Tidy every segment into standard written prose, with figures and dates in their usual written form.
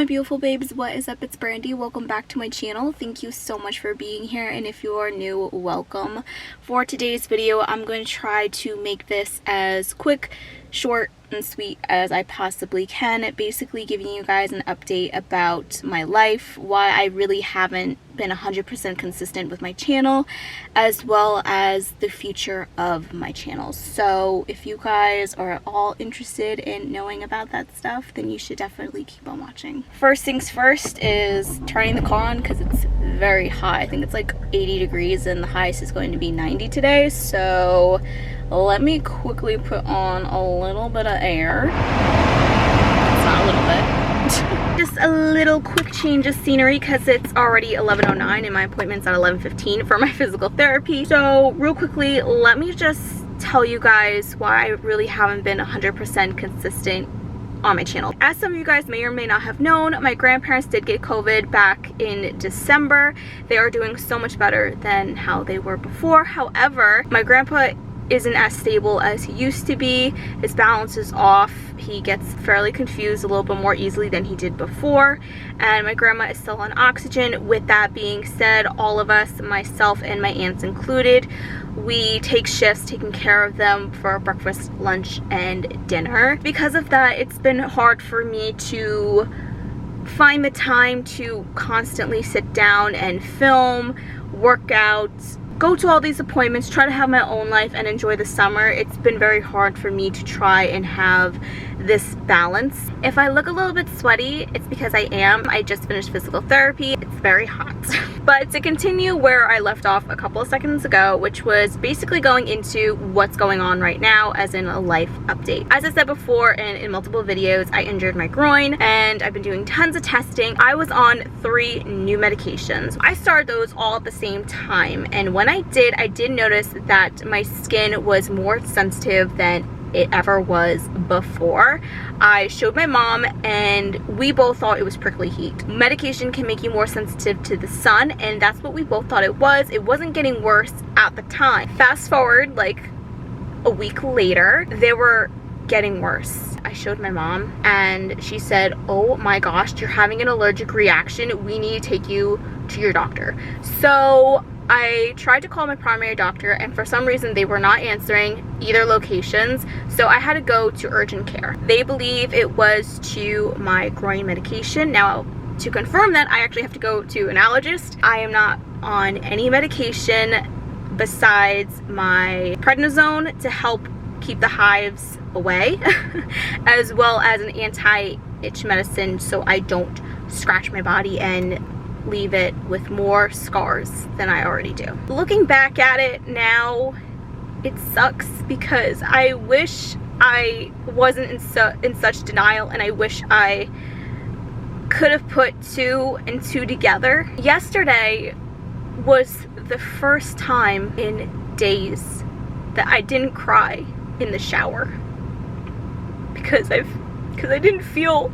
my beautiful babes, what is up? It's Brandi. Welcome back to my channel. Thank you so much for being here, and if you are new, welcome. For today's video, I'm going to try to make this as quick, short, and sweet as I possibly can, basically giving you guys an update about my life, why I really haven't been 100% consistent with my channel, as well as the future of my channel. So if you guys are all interested in knowing about that stuff, then you should definitely keep on watching. First things first is turning the car on because it's very hot. I think it's like 80 degrees and the highest is going to be 90 today, so let me quickly put on a little bit of air. It's not a little bit. Just a little quick change of scenery because it's already 11:09 and my appointment's at 11:15 for my physical therapy. So real quickly, let me just tell you guys why I really haven't been 100% consistent on my channel. As some of you guys may or may not have known, my grandparents did get COVID back in December. They are doing so much better than how they were before. However, my grandpa isn't as stable as he used to be. His balance is off. He gets fairly confused a little bit more easily than he did before, and my grandma is still on oxygen. With that being said, all of us, myself and my aunts included, we take shifts taking care of them for breakfast, lunch, and dinner. Because of that, it's been hard for me to find the time to constantly sit down and film, work out, go to all these appointments, try to have my own life and enjoy the summer. It's been very hard for me to try and have this balance. If I look a little bit sweaty, it's because I am. I just finished physical therapy. It's very hot. But to continue where I left off a couple of seconds ago, which was basically going into what's going on right now as in a life update. As I said before in multiple videos, I injured my groin and I've been doing tons of testing. I was on 3 new medications. I started those all at the same time, and when I did notice that my skin was more sensitive than it ever was before. I showed my mom and we both thought it was prickly heat. Medication can make you more sensitive to the sun, and that's what we both thought it was. It wasn't getting worse at the time. Fast forward like a week later, they were getting worse. I showed my mom and she said, "Oh my gosh, you're having an allergic reaction. We need to take you to your doctor." So I tried to call my primary doctor, and for some reason they were not answering either locations, so I had to go to urgent care. They believe it was to my groin medication. Now, to confirm that, I actually have to go to an allergist. I am not on any medication besides my prednisone to help keep the hives away, as well as an anti-itch medicine so I don't scratch my body and leave it with more scars than I already do. Looking back at it now, it sucks because I wish I wasn't in such denial, and I wish I could have put 2 and 2 together. Yesterday was the first time in days that I didn't cry in the shower because I didn't feel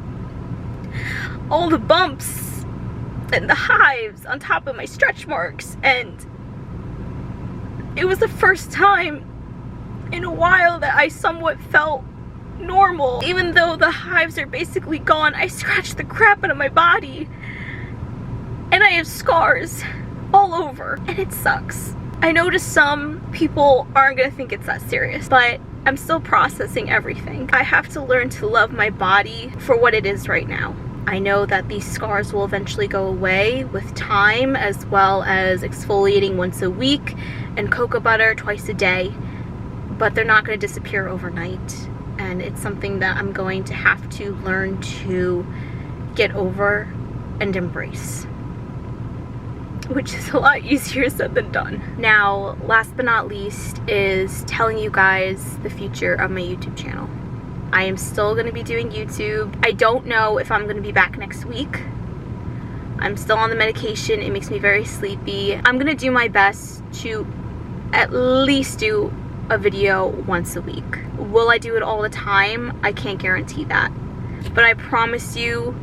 all the bumps and the hives on top of my stretch marks, and it was the first time in a while that I somewhat felt normal. Even though the hives are basically gone, I scratched the crap out of my body and I have scars all over, and it sucks. I know to some people aren't gonna think it's that serious, but I'm still processing everything. I have to learn to love my body for what it is right now. I know that these scars will eventually go away with time, as well as exfoliating once a week and cocoa butter twice a day, but they're not going to disappear overnight, and it's something that I'm going to have to learn to get over and embrace, which is a lot easier said than done. Now, last but not least is telling you guys the future of my YouTube channel. I am still going to be doing YouTube. I don't know if I'm going to be back next week. I'm still on the medication. It makes me very sleepy. I'm going to do my best to at least do a video once a week. Will I do it all the time? I can't guarantee that. But I promise you,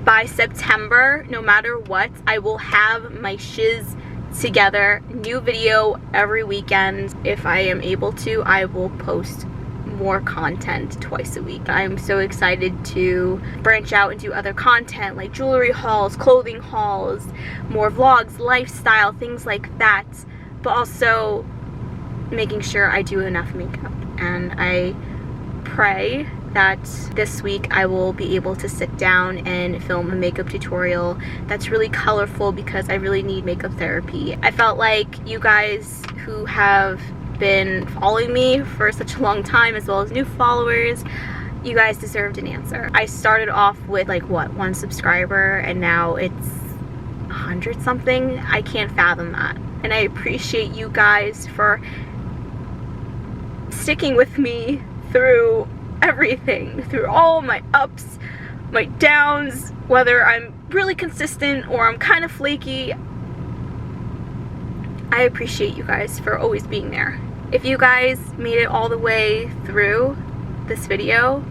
by September, no matter what, I will have my shiz together. New video every weekend. If I am able to, I will post more content twice a week. I'm so excited to branch out and do other content like jewelry hauls, clothing hauls, more vlogs, lifestyle, things like that, but also making sure I do enough makeup. And I pray that this week I will be able to sit down and film a makeup tutorial that's really colorful, because I really need makeup therapy. I felt like you guys who have been following me for such a long time, as well as new followers, you guys deserved an answer. I started off with like what, 1 subscriber, and now it's 100 something. I can't fathom that. And I appreciate you guys for sticking with me through everything, through all my ups, my downs, whether I'm really consistent or I'm kind of flaky. I appreciate you guys for always being there. If you guys made it all the way through this video,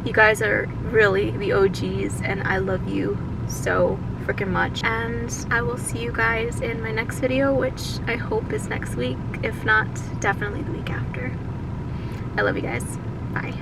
you guys are really the OGs, and I love you so freaking much. And I will see you guys in my next video, which I hope is next week, if not definitely the week after. I love you guys. Bye.